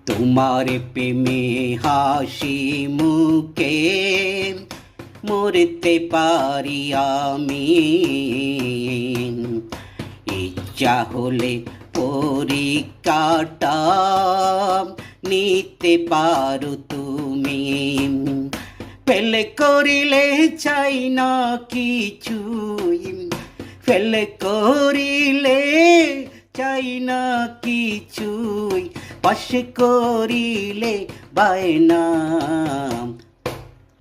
তোমার প্রেমে হাসি মুখে মরতে পারি আমি। ইচ্ছা হলে পরীক্ষাটা নিতে পারো তুমি। ফেলে করিলে চাই না কিছুই, ফেলে করিলে চাই না কিছুই, পাশে করিলে বায়না।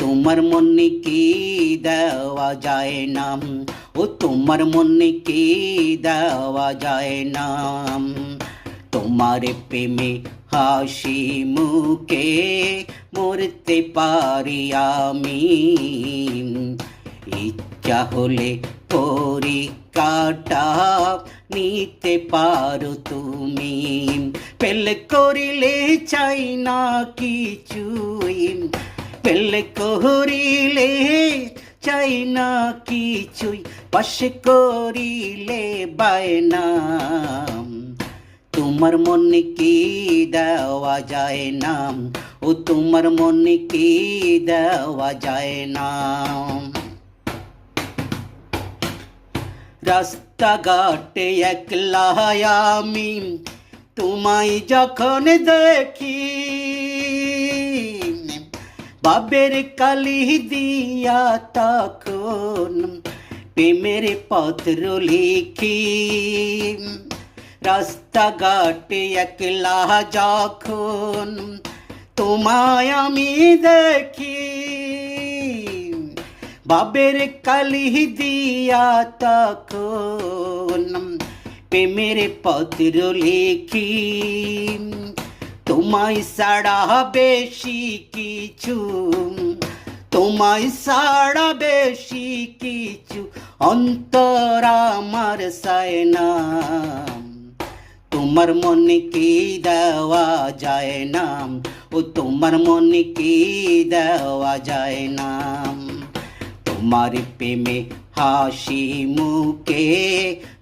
তোমার মনে কি দেওয়া যায় না, ও তোমার মনে কি দেওয়া যায় না। তোমার প্রেমে হাসি মুখে মরতে পারি আমি। ইচ্ছা হলে পরীক্ষাটা নিতে পারো তুমি। পেলে করিলে চাই না কিছুই, পেলে করিলে চাই না কিছুই, পাশে করিলে বায়না। তোমার মনে কি দেওয়া যায় না, ও তোমার মনে কি দেওয়া যায় না। রাস্তাঘাটে একলা আমি তোমায় যখন দেখি, বাবের কালি দিয়া তখন প্রেমের পত্র লিখি। রাস্তাঘাটে একলা যখন তোমায় আমি দেখি, বাবের কালি দিয়া তখন প্রেমের পত্র লিখি। তোমায় ছাড়া বেশি কিছু, তোমায় ছাড়া বেশি কিছু অন্তর আমার চায় না। তোমার মনে কি দেওয়া যায় না, ও তোমার মনে কি দেওয়া যায় না। তোমার প্রেমে হাসি মুখে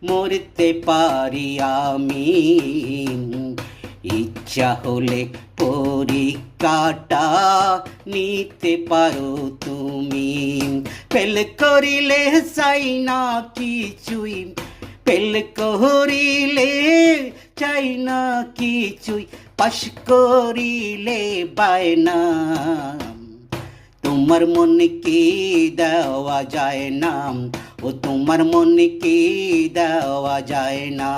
মরতে পারি আমি। ইচ্ছা হলে পরীক্ষাটা নিতে পারো তুমি। পেল করিলে চাই না কিছুই, পেল করিলে চাই না কিছুই, পাশ করিলে বায়না। তোমার মনে কি দেওয়া যায় না, ও তোমার মনে কি দেওয়া যায় না।